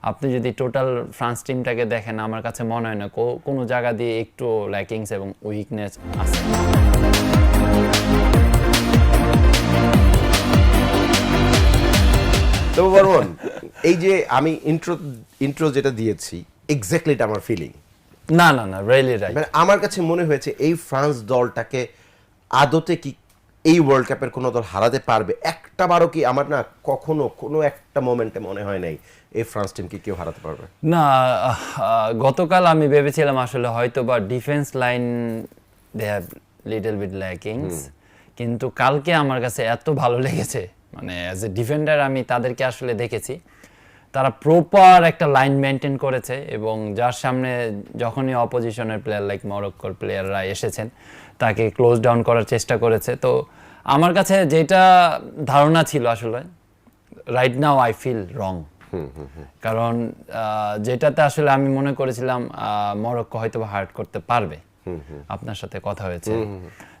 আপনি যদি total France টিমটাকে দেখেন আমার কাছে মনে হয় না কোনো জায়গা দিয়ে একটু ল্যাকিংস এবং উইকনেস আছে। তবে বর্মন, এই যে আমি ইন্ট্রো যেটা দিয়েছি এক্স্যাক্টলি এটা আমার ফিলিং। না না না, রিয়েলি রাইট। মানে আমার কাছে মনে হয়েছে এই ফ্রান্স দলটাকে আদতে কি এই ওয়ার্ল্ড কাপের কোনো দল হারাতে পারবে? একটা বারও কি আমার না কখনো কোনো একটা মোমেন্টে মনে হয় নাই এই ফ্রান্স টিমকে কেউ হারাতে পারবে না। গতকাল আমি ভেবেছিলাম আসলে হয়তো বা defence line they have little bit lackings, কিন্তু কালকে আমার কাছে এত ভালো লেগেছে, মানে অ্যাজ এ ডিফেন্ডার আমি তাদেরকে আসলে দেখেছি তারা প্রপার একটা লাইন মেনটেন করেছে এবং যার সামনে যখনই অপোজিশনের প্লেয়ার লাইক মরক্কোর প্লেয়াররা এসেছেন তাকে ক্লোজ ডাউন করার চেষ্টা করেছে। তো আমার কাছে যেটা ধারণা ছিল আসলে রাইট নাও আই ফিল রং, কারণ যেটাতে আসলে আমি মনে করেছিলাম মরক্কো হয়তো হার্ট করতে পারবে, আপনার সাথে কথা হয়েছে,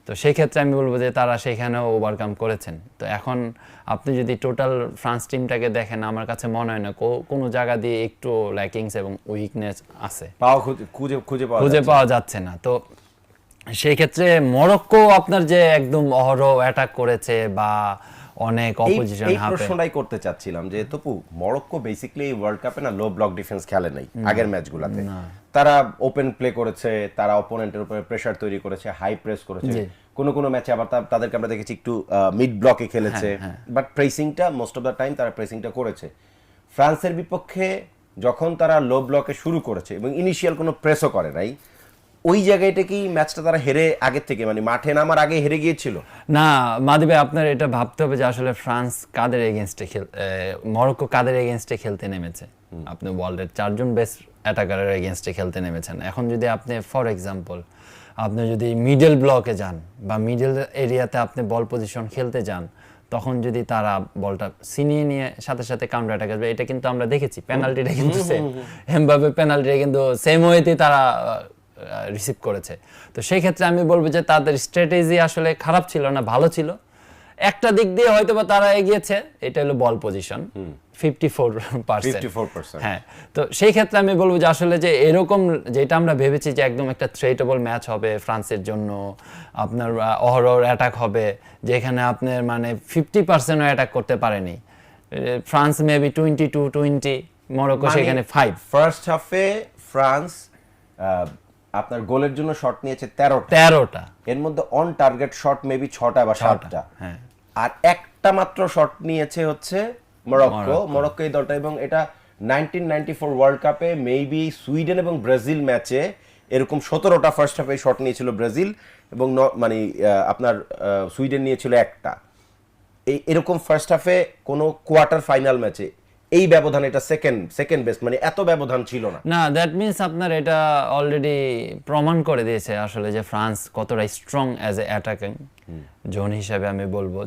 তো সেই ক্ষেত্রে আমি বলবো যে তারা সেখানেও ওভারকাম করেছেন। তো এখন আপনি যদি টোটাল ফ্রান্স টিমটাকে দেখেন আমার কাছে মনে হয় না কোনো জায়গা দিয়ে একটু ল্যাকিংস এবং উইকনেস আছে, খুঁজে পাওয়া যাচ্ছে না। তো সেই ক্ষেত্রে মরক্কো আপনার যে একদম অহরহ অ্যাটাক করেছে বা অনেক অপোজিশন এই প্রশ্নটাই করতে চাচ্ছিলাম যে তপু, মরক্কো বেসিক্যালি ওয়ার্ল্ড কাপে না লো ব্লক ডিফেন্স খেলে নাই আগের ম্যাচগুলোতে। তারা ওপেন প্লে করেছে, তারা অপোনেন্টের উপরে প্রেসার তৈরি করেছে, হাই প্রেস করেছে, কোন ম্যাচে আবার তাদেরকে আমরা দেখেছি একটু মিড ব্লকে খেলেছে, বাট প্রেসিংটা মোস্ট অফ দ্য টাইম তারা প্রেসিংটা করেছে। ফ্রান্সের বিপক্ষে যখন তারা লো ব্লকে শুরু করেছে এবং ইনিশিয়াল কোনো প্রেসও করে নাই, ওই জায়গাটা কি ম্যাচটা তারা হেরে আগের থেকে মানে মাঠে নামার আগে হেরে গিয়েছিল? না মাদি ভাই, আপনার এটা ভাবতে হবে যে আসলে ফ্রান্স কাদের এগেইনস্টে মরক্কো কাদের এগেইনস্টে খেলতে নেমেছে। আপনি ওয়ার্ল্ডের 4 জন বেস্ট অ্যাটাকারের এগেইনস্টে খেলতে নেমেছেন। এখন যদি আপনি ফর এক্সাম্পল আপনি যদি মিডল ব্লকে যান বা মিডল এরিয়াতে আপনি বল পজিশন খেলতে যান, তখন যদি তারা বলটা ছিনিয়ে নিয়ে সাথে সাথে কাউন্টার অ্যাটাক আসবে, এটা কিন্তু আমরা দেখেছি। পেনাল্টিটা কিন্তু সেম, এমবাপে পেনাল্টিটা কিন্তু সেম ওয়েতে তারা রিসিভ করেছে। তো সেই ক্ষেত্রে আমি বলবো যে তাদের স্ট্র্যাটেজি আসলে খারাপ ছিল না, ভালো ছিল। একটা দিক দিয়ে হয়তো বা তারা এগিয়েছে, এটা হলো বল পজিশন 54%। হ্যাঁ, তো সেই ক্ষেত্রে আমি বলবো যে আসলে যে এরকম যেটা আমরা ভেবেছি যে একদম একটা থ্রেটেবল ম্যাচ হবে ফ্রান্সের জন্য, আপনার অহরহ অ্যাটাক হবে, যেখানে আপনার মানে 50% অ্যাটাক করতে পারেনি ফ্রান্স, মেবি 22-20, মরক্কো সেখানে 5। ফার্স্ট হাফে ফ্রান্স আপনার গোলের জন্য শট নিয়েছে 13টা, এর মধ্যে অন টার্গেট শট মেবি 6টা বা 7টা, হ্যাঁ, আর একটা মাত্র শট নিয়েছে হচ্ছে মরক্কো এই দলটা। এবং এটা 1994 ওয়ার্ল্ড কাপে মেবি সুইডেন এবং ব্রাজিল ম্যাচে এরকম 17টা ফার্স্ট হাফে শট নিয়েছিল ব্রাজিল এবং মানে আপনার সুইডেন নিয়েছিল একটা। এরকম ফার্স্ট হাফে কোনো কোয়ার্টার ফাইনাল ম্যাচে এই ব্যবধান, এটা সেকেন্ড বেস্ট, মানে এত ব্যবধান ছিল না। না, দ্যাট মিন্স আপনার এটা অলরেডি প্রমাণ করে দিয়েছে আসলে যে ফ্রান্স কতটা strong as a attacking zone হিসাবে আমি বলবো।